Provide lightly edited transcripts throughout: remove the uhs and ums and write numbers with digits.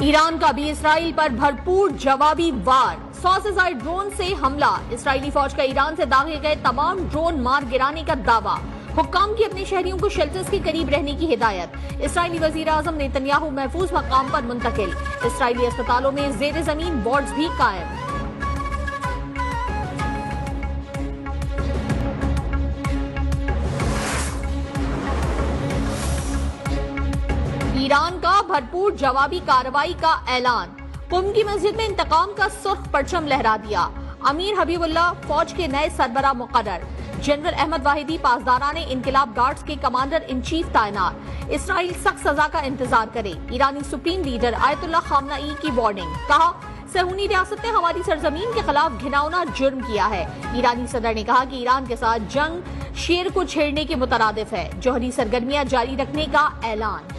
Iran का भी Israel पर भरपूर जवाबी वार। 100 से ज्यादा ड्रोन से हमला। इसराइली फौज का ईरान से दागे गए तमाम ड्रोन मार गिराने का दावा। हुक्काम की अपने शहरियों को शेल्टर्स के करीब रहने की हिदायत। इसराइली वजीर आजम नेतन्याहू महफूज मकाम पर मुंतकिल। इसराइली अस्पतालों में जेर जमीन वार्ड्स भी कायम। ईरान का भरपूर जवाबी कार्रवाई का ऐलान। कुम की मस्जिद में इंतकाम का सुर्ख परचम लहरा दिया। अमीर हबीबुल्लाह फौज के नए सरबराह मुकर्रर। जनरल अहमद वाहिदी पासदाराने इनकलाब गार्ड्स के कमांडर इन चीफ तैनात। इसराइल सख्त सजा का इंतजार करे। ईरानी सुप्रीम लीडर आयतुल्लाह खामनाई की वार्निंग। कहा, सहूनी रियासत ने हमारी सरजमीन के खिलाफ घिनौना जुर्म किया है। ईरानी सदर ने कहा कि ईरान के साथ जंग शेर को छेड़ने के मुतरादिफ है। जौहरी सरगर्मियां जारी रखने का ऐलान।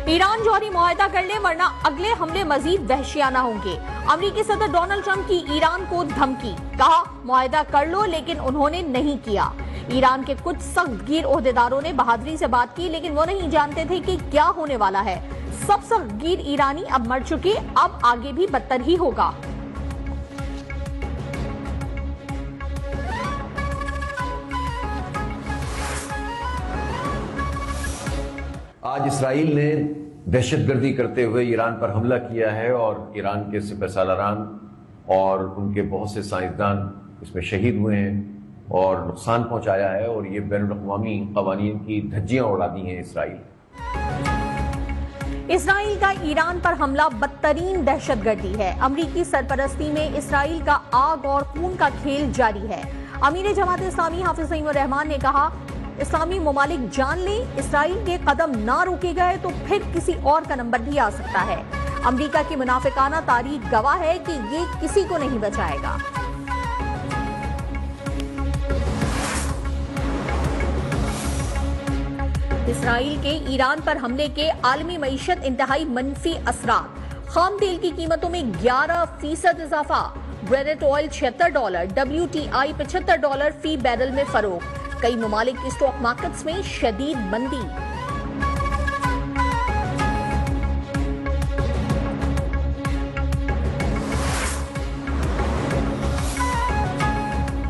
ईरान जौहरी मुआहदा कर ले वरना अगले हमले मजीद वहशियाना होंगे। अमेरिकी सदर डोनाल्ड ट्रंप की ईरान को धमकी। कहा, मुआहदा कर लो, लेकिन उन्होंने नहीं किया। ईरान के कुछ सख्तगीर ओहदेदारों ने बहादुरी से बात की, लेकिन वो नहीं जानते थे कि क्या होने वाला है। सब सख्तगीर ईरानी अब मर चुके, अब आगे भी बदतर ही होगा। आज इसराइल ने दहशतगर्दी करते हुए ईरान पर हमला किया है और ईरान के सिपहसालारान और उनके बहुत से साइंसदान इसमें शहीद हुए हैं और नुकसान पहुंचाया है और ये बैनुल-अक़वामी क़वानीन की धज्जियां उड़ा दी हैं। इसराइल का ईरान पर हमला बदतरीन दहशतगर्दी है। अमरीकी सरपरस्ती में इसराइल का आग और खून का खेल जारी है। अमीर जमात इस्लामी हाफिज सईद रहमान ने कहा, इस्लामी ममालिक जान लें, इसराइल के कदम ना रोके गए तो फिर किसी और का नंबर भी आ सकता है। अमेरिका की मुनाफिकाना तारीख गवाह है कि ये किसी को नहीं बचाएगा। इसराइल के ईरान पर हमले के आलमी मईशत इंतहाई मनफी असरात। खाम तेल की कीमतों में 11% इजाफा। ब्रेंट ऑयल $76, WTI $75 फी बैरल में फरोख्त। कई ममालिक की स्टॉक मार्केट्स में शदीद मंदी।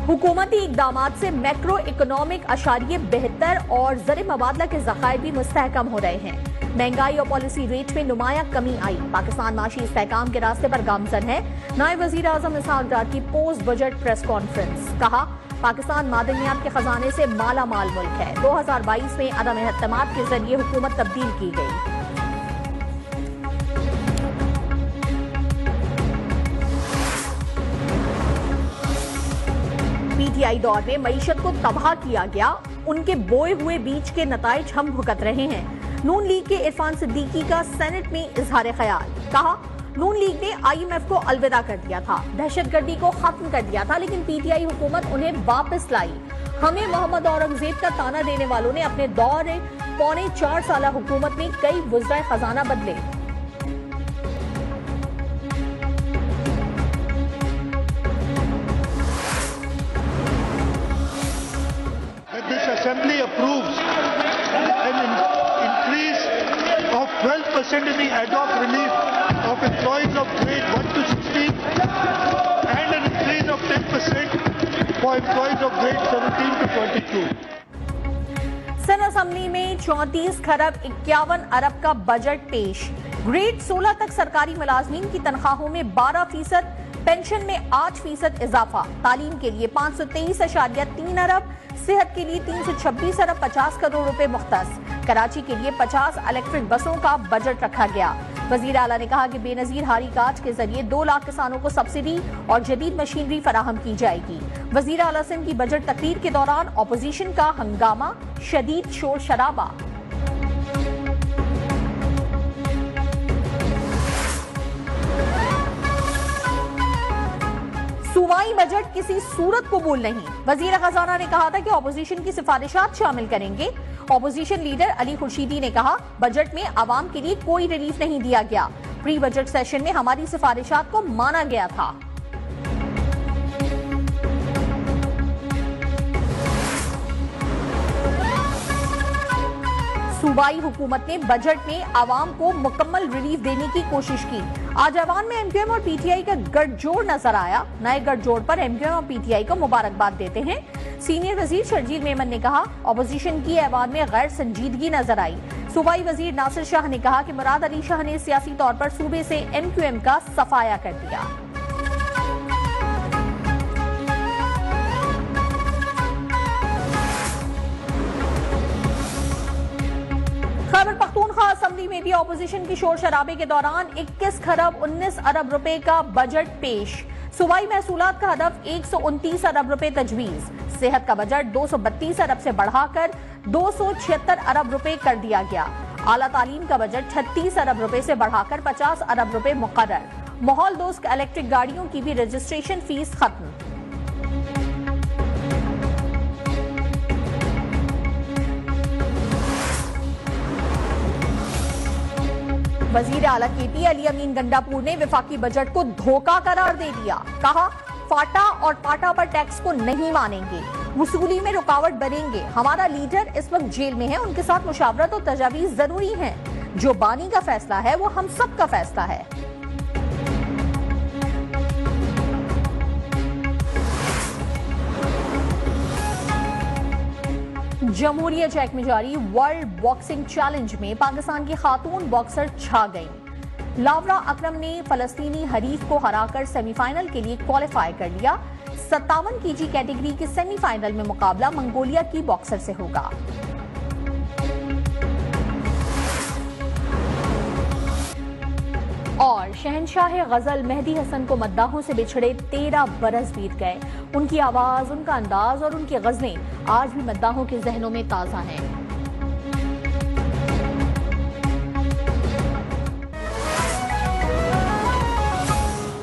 हुकूमती इकदामात से मैक्रो इकोनॉमिक अशारिये बेहतर और ज़र मबादला के ज़खायर भी मुस्तहकम हो रहे हैं। महंगाई और पॉलिसी रेट में नुमाया कमी आई। पाकिस्तान माशी इस्तेहकाम के रास्ते पर गामजन है। नायब वजीर आजम इसहाक डार की पोस्ट बजट प्रेस कॉन्फ्रेंस। कहा, पाकिस्तान मादनियात के खजाने से माला माल मुल्क है। 2022 में अदम एहतमाद के जरिए हुकूमत तब्दील की गई। पीटीआई दौर में मईशत को तबाह किया गया, उनके बोए हुए बीज के नताइज हम भुगत रहे हैं। नून लीग के इरफान सिद्दीकी का सेनेट में इजहार ख्याल। कहा, नून लीग ने IMF को अलविदा कर दिया था, दहशतगर्दी को खत्म कर दिया था, लेकिन पीटीआई हुकूमत उन्हें वापस लाई। हमें मोहम्मद औरंगजेब का ताना देने वालों ने अपने दौर पौने 4 साल हुकूमत में कई वज़राए खजाना बदले। Assembly approves an increase of 12% in the ad hoc relief of employees of grade 1 to 16 and an increase of 10% for employees of grade 17 to 22. Sun assembly में 34 खरब 51 अरब का बजट पेश। ग्रेड 16 तक सरकारी मुलाजमीन की तनख्वाहों में 12%, पेंशन में 8% इजाफा। तालीम के लिए 523.3 अरब, सेहत के लिए 326 अरब 50 करोड़ रुपए मुख्तस। कराची के लिए 50 इलेक्ट्रिक बसों का बजट रखा गया। वजीर आला ने कहा कि बेनजीर हारी काट के जरिए 2 लाख किसानों को सब्सिडी और जदीद मशीनरी फराहम की जाएगी। वजीर आला सिंध की बजट तकरीर के दौरान अपोजिशन का हंगामा, शदीद शोर शराबा। सूबाई बजट किसी सूरत कबूल नहीं। वजीर खजाना ने कहा था कि ऑपोजिशन की सिफारिशात शामिल करेंगे। ऑपोजिशन लीडर अली खुर्शीदी ने कहा, बजट में आवाम के लिए कोई रिलीफ नहीं दिया गया। प्री बजट सेशन में हमारी सिफारिशात को माना गया था। सूबाई हुकूमत ने बजट में आवाम को मुकम्मल रिलीफ देने की कोशिश की। आज ऐवान में एमक्यूएम और पीटीआई का गठजोड़ नजर आया। नए गठजोड़ पर एमक्यूएम और पीटीआई को मुबारकबाद देते हैं। सीनियर वजीर शर्जील मेमन ने कहा, अपोजिशन की ऐवान में गैर संजीदगी नजर आई। सूबाई वजीर नासिर शाह ने कहा कि मुराद अली शाह ने सियासी तौर पर सूबे से एमक्यूएम का सफाया कर दिया। खैबर पख्तूनख्वा असेंबली में भी ऑपोजिशन की शोर शराबे के दौरान 21 खरब 19 अरब रुपए का बजट पेश। सूबाई महसूलात का हदफ 129 अरब रुपए तजवीज। सेहत का बजट 232 अरब से बढ़ाकर 276 अरब रुपए कर दिया गया। आला तालीम का बजट 36 अरब रुपए से बढ़ाकर 50 अरब रुपए मुकर्रर। माहौल दोस्त इलेक्ट्रिक गाड़ियों की भी रजिस्ट्रेशन फीस खत्म। वजीर आला केपी अली अमीन गंडापुर ने विफाकी बजट को धोखा करार दे दिया। कहा, फाटा और पाटा पर टैक्स को नहीं मानेंगे, वसूली में रुकावट बनेंगे। हमारा लीडर इस वक्त जेल में है, उनके साथ मुशावरत और तजावीज जरूरी हैं। जो बानी का फैसला है वो हम सब का फैसला है। जमहूरिया चेक में जारी वर्ल्ड बॉक्सिंग चैलेंज में पाकिस्तान की खातून बॉक्सर छा गईं। लावरा अकरम ने फलस्तीनी हरीफ को हराकर सेमीफाइनल के लिए क्वालिफाई कर लिया। 57 केजी कैटेगरी के सेमीफाइनल में मुकाबला मंगोलिया की बॉक्सर से होगा। और शहनशाह गजल मेहदी हसन को मद्दाहों से बिछड़े 13 बरस बीत गए। उनकी आवाज, उनका अंदाज और उनकी गजलें आज भी मद्दाहों के जहनों में ताजा हैं।